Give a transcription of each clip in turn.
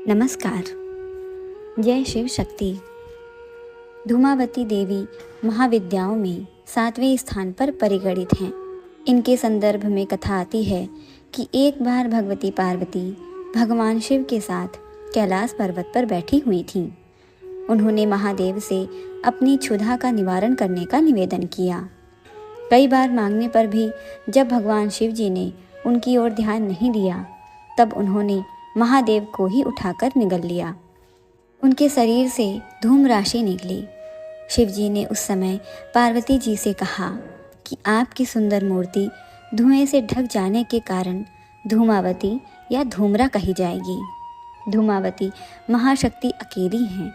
नमस्कार। जय शिव शक्ति। धूमावती देवी महाविद्याओं में 7वें स्थान पर परिगणित हैं। इनके संदर्भ में कथा आती है कि एक बार भगवती पार्वती भगवान शिव के साथ कैलाश पर्वत पर बैठी हुई थीं। उन्होंने महादेव से अपनी क्षुधा का निवारण करने का निवेदन किया। कई बार मांगने पर भी जब भगवान शिव जी ने उनकी ओर ध्यान नहीं दिया, तब उन्होंने महादेव को ही उठाकर निगल लिया। उनके शरीर से धूम राशि निकली। शिव जी ने उस समय पार्वती जी से कहा कि आपकी सुंदर मूर्ति धुएं से ढक जाने के कारण धूमावती या धूम्रा कही जाएगी। धूमावती महाशक्ति अकेली हैं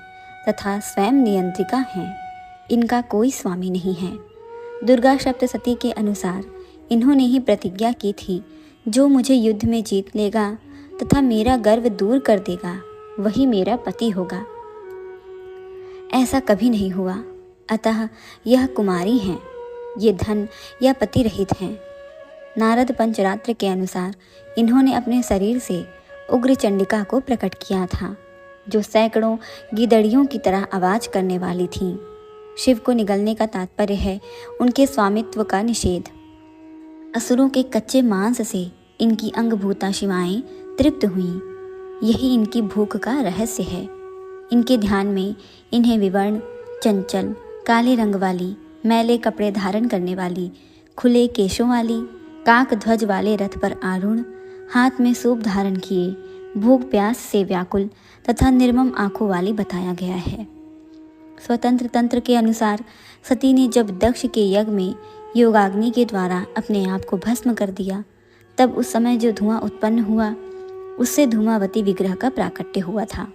तथा स्वयं नियंत्रिका हैं। इनका कोई स्वामी नहीं है। दुर्गा सप्तशती के अनुसार इन्होंने ही प्रतिज्ञा की थी, जो मुझे युद्ध में जीत लेगा तथा मेरा गर्व दूर कर देगा, वही मेरा पति होगा। ऐसा कभी नहीं हुआ, अतः यह कुमारी हैं। ये धन या पति रहित हैं। नारद पंचरात्र के अनुसार इन्होंने अपने शरीर से उग्र चंडिका को प्रकट किया था, जो सैकड़ों गीदड़ियों की तरह आवाज करने वाली थी। शिव को निगलने का तात्पर्य है उनके स्वामित्व का निषेध। असुरों के कच्चे मांस से इनकी अंगभूता शिवाएं तृप्त हुईं। यही इनकी भूख का रहस्य है। इनके ध्यान में इन्हें विवर्ण, चंचल, काले रंग वाली, मैले कपड़े धारण करने वाली, खुले केशों वाली, काक ध्वज वाले रथ पर आरूढ़, हाथ में सूप धारण किए, भूख प्यास से व्याकुल तथा निर्मम आंखों वाली बताया गया है। स्वतंत्र तंत्र के अनुसार सती ने जब दक्ष के यज्ञ में योगाग्नि के द्वारा अपने आप को भस्म कर दिया, तब उस समय जो धुआं उत्पन्न हुआ, उससे धूमावती विग्रह का प्राकट्य हुआ था।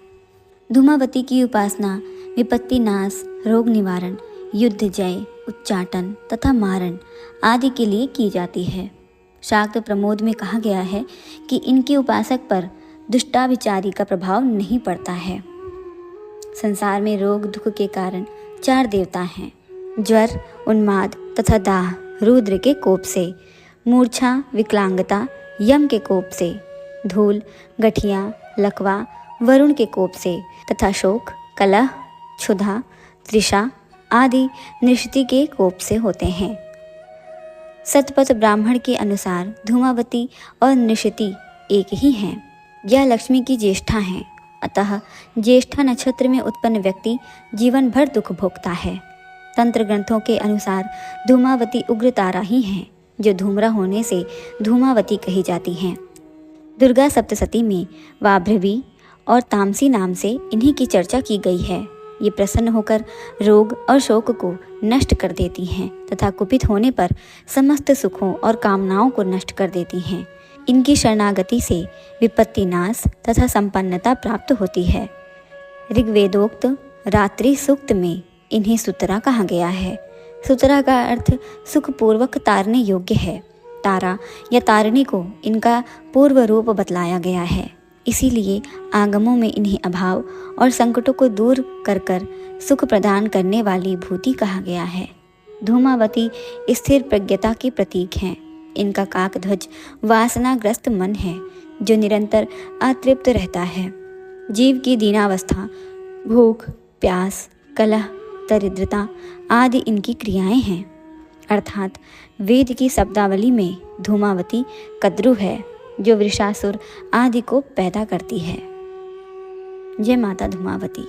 धूमावती की उपासना विपत्ति नाश, रोग निवारण, युद्ध जय, उच्चाटन तथा मारण आदि के लिए की जाती है। शाक्त प्रमोद में कहा गया है कि इनके उपासक पर दुष्टाविचारी का प्रभाव नहीं पड़ता है। संसार में रोग दुख के कारण 4 देवता हैं: ज्वर, उन्माद तथा दाह रुद्र के कोप से, मूर्छा विकलांगता यम के कोप से, धूल गठिया लकवा वरुण के कोप से तथा शोक कलह क्षुधा तृषा आदि नृषति के कोप से होते हैं। सतपथ ब्राह्मण के अनुसार धूमावती और नृषति एक ही हैं। यह लक्ष्मी की ज्येष्ठा हैं, अतः ज्येष्ठा नक्षत्र में उत्पन्न व्यक्ति जीवन भर दुख भोगता है। तंत्र ग्रंथों के अनुसार धूमावती उग्र तारा ही हैं, जो धूम्रा होने से धूमावती कही जाती हैं। दुर्गा सप्तशती में वाभ्रवी और तामसी नाम से इन्हीं की चर्चा की गई है। ये प्रसन्न होकर रोग और शोक को नष्ट कर देती हैं तथा कुपित होने पर समस्त सुखों और कामनाओं को नष्ट कर देती हैं। इनकी शरणागति से विपत्ति नाश तथा संपन्नता प्राप्त होती है। ऋग्वेदोक्त रात्रि सूक्त में इन्हें सुतरा कहा गया है। सुतरा का अर्थ सुखपूर्वक तारने योग्य है। तारा या तारणी को इनका पूर्व रूप बतलाया गया है। इसीलिए आगमों में इन्हें अभाव और संकटों को दूर कर सुख प्रदान करने वाली भूति कहा गया है। धूमावती स्थिर प्रज्ञता के प्रतीक हैं। इनका काकध्वज वासनाग्रस्त मन है, जो निरंतर अतृप्त रहता है। जीव की दीनावस्था, भूख प्यास, कलह, दरिद्रता आदि इनकी क्रियाएं हैं। अर्थात वेद की शब्दावली में धूमावती कद्रु है, जो वृषासुर आदि को पैदा करती है। जय माता धूमावती।